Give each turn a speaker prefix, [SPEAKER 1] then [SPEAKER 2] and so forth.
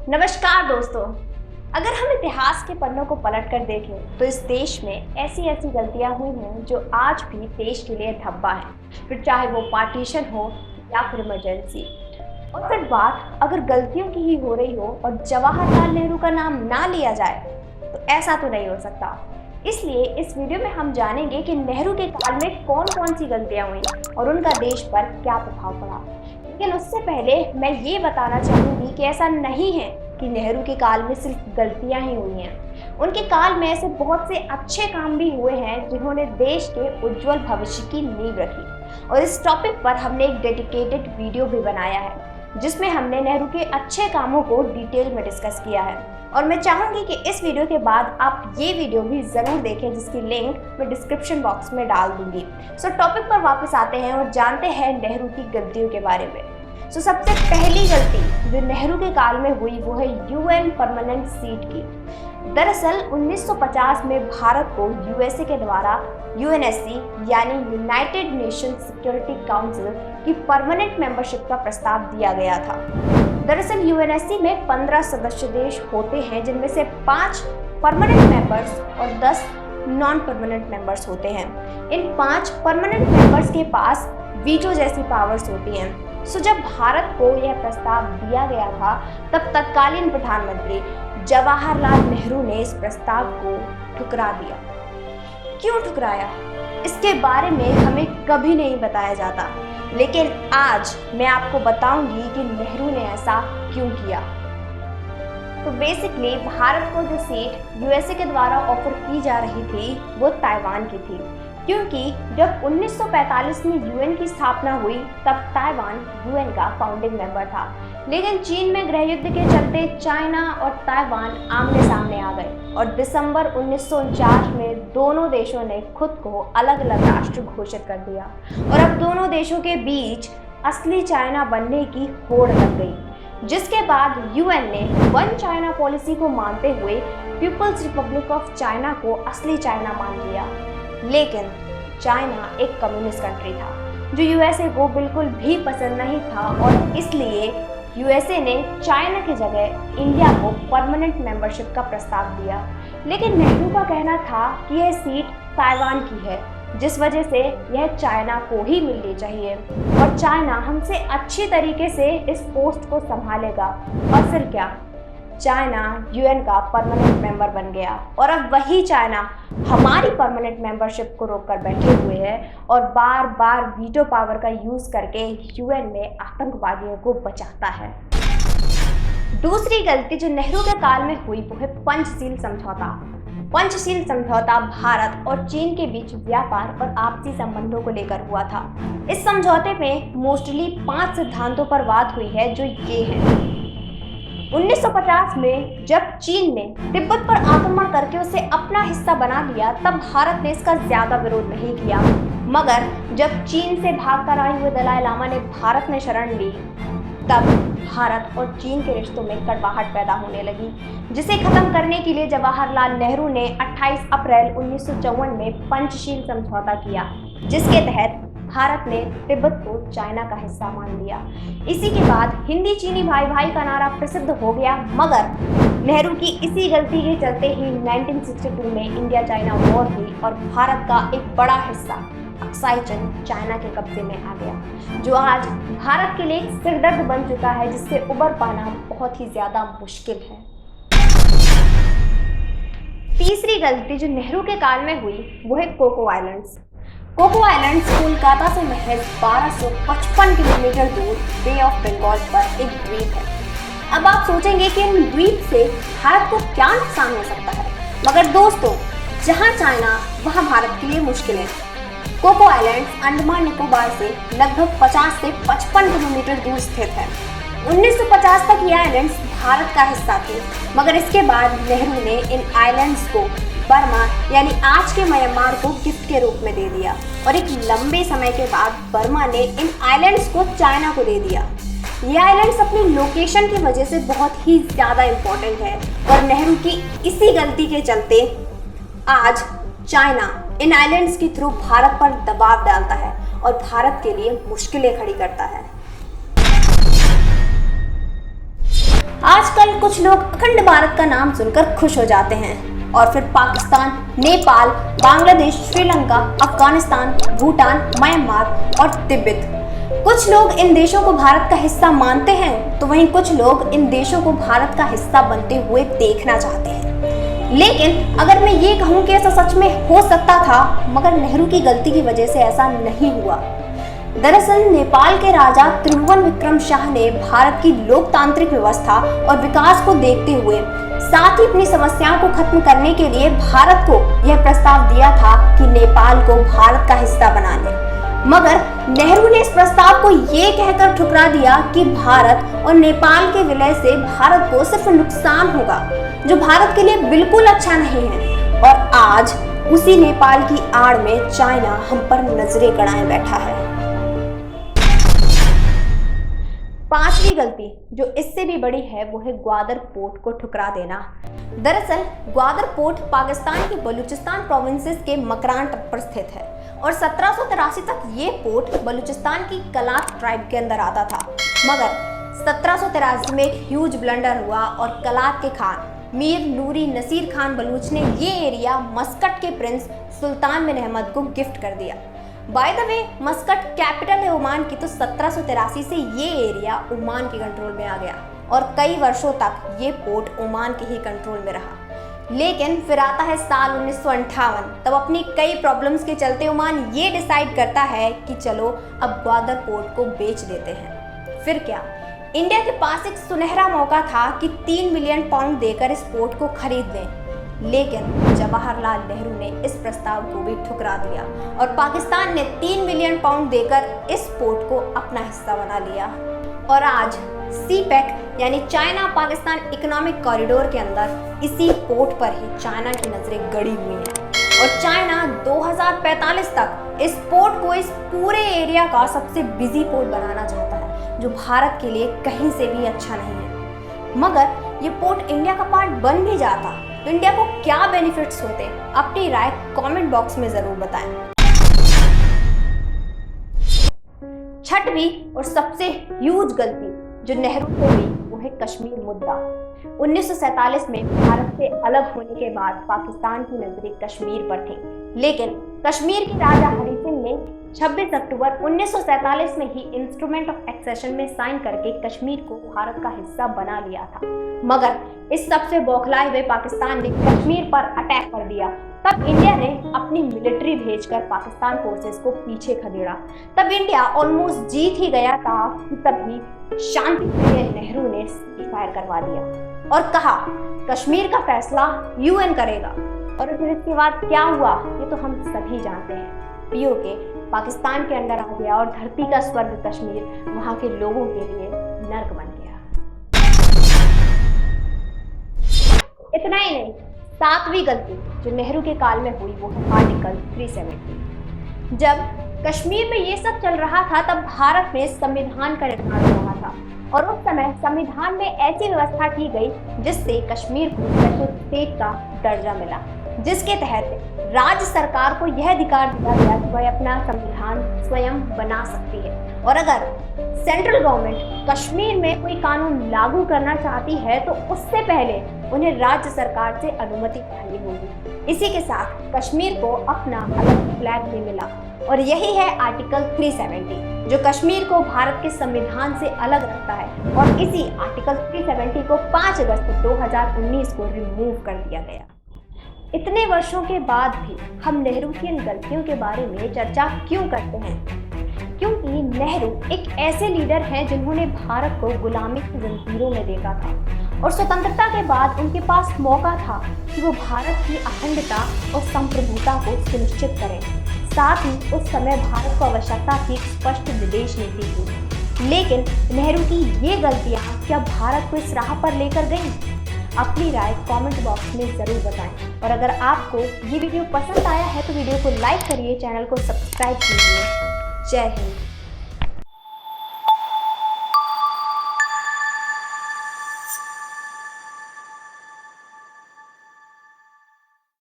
[SPEAKER 1] नमस्कार दोस्तों। अगर हम इतिहास के पन्नों को पलट कर देखें तो इस देश में ऐसी ऐसी गलतियां हुई हैं जो आज भी देश के लिए धब्बा है, फिर चाहे वो पार्टीशन हो या फिर इमरजेंसी। और फिर बात अगर गलतियों की ही हो रही हो और जवाहरलाल नेहरू का नाम ना लिया जाए तो ऐसा तो नहीं हो सकता। इसलिए इस वीडियो में हम जानेंगे कि नेहरू के काल में कौन कौन सी गलतियां हुई और उनका देश पर क्या प्रभाव पड़ा। लेकिन उससे पहले मैं ये बताना चाहूँगी कि ऐसा नहीं है कि नेहरू के काल में सिर्फ गलतियां ही हुई हैं। उनके काल में ऐसे बहुत से अच्छे काम भी हुए हैं जिन्होंने देश के उज्जवल भविष्य की नींव रखी। और इस टॉपिक पर हमने एक डेडिकेटेड वीडियो भी बनाया है जिसमें हमने नेहरू के अच्छे कामों को डिटेल में डिस्कस किया है। और मैं चाहूँगी कि इस वीडियो के बाद आप ये वीडियो भी ज़रूर देखें जिसकी लिंक मैं डिस्क्रिप्शन बॉक्स में डाल दूंगी। सो टॉपिक पर वापस आते हैं और जानते हैं नेहरू की गलतियों के बारे में। सबसे पहली गलती जो नेहरू के काल में हुई वो है यूएन परमानेंट सीट की। दरअसल 1950 में भारत को यूएसए के द्वारा यूएनएससी यानी यूनाइटेड नेशन सिक्योरिटी काउंसिल की परमानेंट मेंबरशिप का प्रस्ताव दिया गया था। दरअसल यूएनएससी में 15 सदस्य देश होते हैं जिनमें से 5 परमानेंट मेंबर्स और 10 नॉन परमानेंट मेंबर्स होते हैं। इन 5 परमानेंट मेंबर्स के पास वीटो जैसी पावर्स होती हैं। जब भारत को यह प्रस्ताव दिया गया था तब तत्कालीन प्रधानमंत्री जवाहरलाल नेहरू ने इस प्रस्ताव को ठुकरा दिया। क्यों ठुकराया इसके बारे में हमें कभी नहीं बताया जाता, लेकिन आज मैं आपको बताऊंगी कि नेहरू ने ऐसा क्यों किया। तो बेसिकली भारत को जो सीट यूएसए के द्वारा ऑफर की जा रही थी वो ताइवान की थी, क्योंकि जब 1945 में यूएन की स्थापना हुई तब ताइवान यूएन का फाउंडिंग मेंबर था। लेकिन चीन में गृह युद्ध के चलते चाइना और ताइवान आमने सामने आ गए और दिसंबर 1949 में दोनों देशों ने खुद को अलग अलग राष्ट्र घोषित कर दिया और अब दोनों देशों के बीच असली चाइना बनने की होड़ लग गई, जिसके बाद यूएन ने वन चाइना पॉलिसी को मानते हुए पीपल्स रिपब्लिक ऑफ चाइना को असली चाइना मान लिया। लेकिन चाइना एक कम्युनिस्ट कंट्री था जो यूएसए को बिल्कुल भी पसंद नहीं था और इसलिए यूएसए ने चाइना की जगह इंडिया को परमानेंट मेंबरशिप का प्रस्ताव दिया। लेकिन नेहरू का कहना था कि यह सीट ताइवान की है, जिस वजह से यह चाइना को ही मिलनी चाहिए और चाइना हमसे अच्छी तरीके से इस पोस्ट को संभालेगा। और फिर क्या, चाइना यूएन का परमानेंट मेंबर बन गया और अब वही चाइना हमारी परमानेंट मेंबरशिप को रोक कर बैठे हुए है और बार बार वीटो पावर का यूज करके यूएन में आतंकवादियों को बचाता है। दूसरी गलती जो नेहरू के काल में हुई वो है पंचशील समझौता। पंचशील समझौता भारत और चीन के बीच व्यापार और आपसी संबंधों को लेकर हुआ था। इस समझौते में मोस्टली 5 सिद्धांतों पर बात हुई है जो ये है। 1950 में जब चीन ने तिब्बत पर आक्रमण करके उसे अपना हिस्सा बना लिया तब भारत ने इसका ज्यादा विरोध नहीं किया, मगर जब चीन से भागकर आए हुए दलाई लामा ने भारत में शरण ली तब भारत और चीन के रिश्तों में कड़वाहट पैदा होने लगी, जिसे खत्म करने के लिए जवाहरलाल नेहरू ने 28 अप्रैल 1954 में पंचशील समझौता किया, जिसके तहत भारत ने तिब्बत को चाइना का हिस्सा मान लिया। इसी के बाद हिंदी चीनी भाई भाई का नारा प्रसिद्ध हो गया, मगर नेहरू की इसी गलती के चलते ही 1962 में इंडिया चाइना वॉर हुई और भारत का एक बड़ा हिस्सा अक्साई चीन चाइना के कब्जे में आ गया, जो आज भारत के लिए एक सिरदर्द बन चुका है जिससे उबर पाना बहुत ही ज्यादा मुश्किल है। तीसरी गलती जो नेहरू के काल में हुई वो है Coco Islands. Coco Islands Kolkata से महज 1255 किलोमीटर दूर बे ऑफ बंगाल पर एक द्वीप है। अब आप सोचेंगे कि इन द्वीप से भारत को क्या नुकसान हो सकता है, मगर दोस्तों जहां चाइना वहां भारत के लिए मुश्किल है। कोको आइलैंड्स अंडमान निकोबार से लगभग 50 से 55 किलोमीटर दूर स्थित है। 1950 तक ये आइलैंड्स भारत का हिस्सा थे, मगर इसके बाद नेहरू ने इन आइलैंड्स को बर्मा यानी आज के म्यांमार को गिफ्ट के रूप में दे दिया और एक लंबे समय के बाद बर्मा ने इन आइलैंड्स को चाइना को दे दिया। ये आइलैंड्स अपनी लोकेशन की वजह से बहुत ही ज़्यादा इम्पोर्टेंट है और नेहरू की इसी गलती के चलते आज चाइना इन आइलैंड्स के थ्रू भारत पर दबाव डालता है और भारत के लिए मुश्किलें खड़ी करता है। आजकल कुछ लोग अखंड भारत का नाम सुनकर खुश हो जाते हैं और फिर पाकिस्तान, नेपाल, बांग्लादेश, श्रीलंका, अफगानिस्तान, भूटान, म्यांमार और तिब्बत, कुछ लोग इन देशों को भारत का हिस्सा मानते हैं तो वहीं कुछ लोग इन देशों को भारत का हिस्सा बनते हुए देखना चाहते हैं। लेकिन अगर मैं ये कहूँ कि ऐसा सच में हो सकता था, मगर नेहरू की गलती की वजह से ऐसा नहीं हुआ। दरअसल नेपाल के राजा त्रिभुवन विक्रम शाह ने भारत की लोकतांत्रिक व्यवस्था और विकास को देखते हुए साथ ही अपनी समस्याओं को खत्म करने के लिए भारत को यह प्रस्ताव दिया था कि नेपाल को भारत का हिस्सा बना ले। मगर नेहरू ने इस प्रस्ताव को ये कहकर ठुकरा दिया कि भारत और नेपाल के विलय से भारत को सिर्फ नुकसान होगा, जो भारत के लिए बिल्कुल अच्छा नहीं है। और आज उसी नेपाल की आड़ में चाइना हम पर नजरें गड़ाए बैठा है। पांचवी गलती जो इससे भी बड़ी है वो है ग्वादर पोर्ट को ठुकरा देना। दरअसल ग्वादर पोर्ट पाकिस्तान के बलूचिस्तान प्रोविंसेस के मकरान तट पर स्थित है और 1783 तक ये पोर्ट बलूचिस्तान की कलात ट्राइब के अंदर आता था। मगर 1783 में एक ह्यूज ब्लंडर हुआ और कलात के खान मीर नूरी नसीर खान बलूच ने ये एरिया मस्कट के प्रिंस सुल्तान बिन अहमद को गिफ्ट कर दिया। By the way Muscat capital है ओमान की, तो 1783 से ये एरिया ओमान के कंट्रोल में आ गया और कई वर्षों तक ये पोर्ट ओमान के ही कंट्रोल में रहा। लेकिन फिर आता है साल 1958, तब अपनी कई प्रॉब्लम्स के चलते ओमान ये डिसाइड करता है कि चलो अब ग्वादर पोर्ट को बेच देते हैं। फिर क्या, इंडिया के पास एक सुनहरा मौका था कि 3 मिलियन पाउंड देकर इस पोर्ट को खरीद लें। लेकिन जवाहरलाल नेहरू ने इस प्रस्ताव को भी ठुकरा दिया और पाकिस्तान ने 3 मिलियन पाउंड देकर इस पोर्ट को अपना हिस्सा बना लिया। और आज सीपैक यानी चाइना पाकिस्तान इकोनॉमिक कॉरिडोर के अंदर इसी पोर्ट पर ही चाइना की नजरें गड़ी हुई हैं और चाइना 2045 तक इस पोर्ट को इस पूरे एरिया का सबसे बिजी पोर्ट बनाना चाहता है, जो भारत के लिए कहीं से भी अच्छा नहीं है। मगर ये पोर्ट इंडिया का पार्ट बन भी जाता तो इंडिया को क्या बेनिफिट्स होते, अपनी राय कमेंट बॉक्स में जरूर बताएं। छठवीं और सबसे ह्यूज गलती जो नेहरू को हुई वो है कश्मीर मुद्दा। 1947 में भारत से अलग होने के बाद पाकिस्तान की नजरें कश्मीर पर थी, लेकिन कश्मीर के राजा हरि सिंह ने 26 अक्टूबर 1947 में ही इंस्ट्रूमेंट ऑफ एक्सेशन में साइन करके कश्मीर को भारत का हिस्सा बना लिया था। मगर इस सबसे बौखलाए हुए पाकिस्तान ने कश्मीर पर अटैक कर दिया। तब इंडिया ने अपनी मिलिट्री भेजकर पाकिस्तान फोर्सेस को पीछे खदेड़ा। तब इंडिया ऑलमोस्ट जीत ही गया था कि तभी शांति प्रिय नेहरू ने सीज़फायर करवा दिया और कहा कश्मीर का फैसला यूएन करेगा। और फिर इसके बाद क्या हुआ ये तो हम सभी जानते हैं। पीओके पाकिस्तान के अंदर आ गया और धरती का स्वर्ग कश्मीर वहां के लोगों के लिए नर्क बन गया। इतना ही नहीं, सातवीं गलती जो नेहरू के काल में हुई वो है आर्टिकल 370। जब कश्मीर में ये सब चल रहा था तब भारत में संविधान का निर्माण हो रहा था और उस समय संविधान में ऐसी व्यवस्था की गई जिससे कश्मीर को सेपरेट स्टेट का दर्जा मिला, जिसके तहत राज्य सरकार को यह अधिकार दिया गया कि वह अपना संविधान स्वयं बना सकती है और अगर सेंट्रल गवर्नमेंट कश्मीर में कोई कानून लागू करना चाहती है तो उससे पहले उन्हें राज्य सरकार से अनुमति चाहिए होगी। इसी के साथ कश्मीर को अपना अलग फ्लैग भी मिला और यही है आर्टिकल 370 जो कश्मीर को भारत के संविधान से अलग रखता है और इसी आर्टिकल 370 को 5 अगस्त 2019 को रिमूव कर दिया गया। इतने वर्षों के बाद भी हम नेहरू की इन गलतियों के बारे में चर्चा क्यों करते हैं? क्योंकि नेहरू एक ऐसे लीडर हैं जिन्होंने भारत को गुलामी की जंजीरों में देखा था और स्वतंत्रता के बाद उनके पास मौका था कि वो भारत की अखंडता और संप्रभुता को सुनिश्चित करें। साथ ही उस समय भारत को आवश्यकता थी स्पष्ट विदेश नीति की। लेकिन नेहरू की ये गलतियाँ क्या भारत को इस राह पर लेकर गईं? अपनी राय कमेंट बॉक्स में ज़रूर बताएं और अगर आपको ये वीडियो पसंद आया है तो वीडियो को लाइक करिए, चैनल को सब्सक्राइब कीजिए। जय हिंद।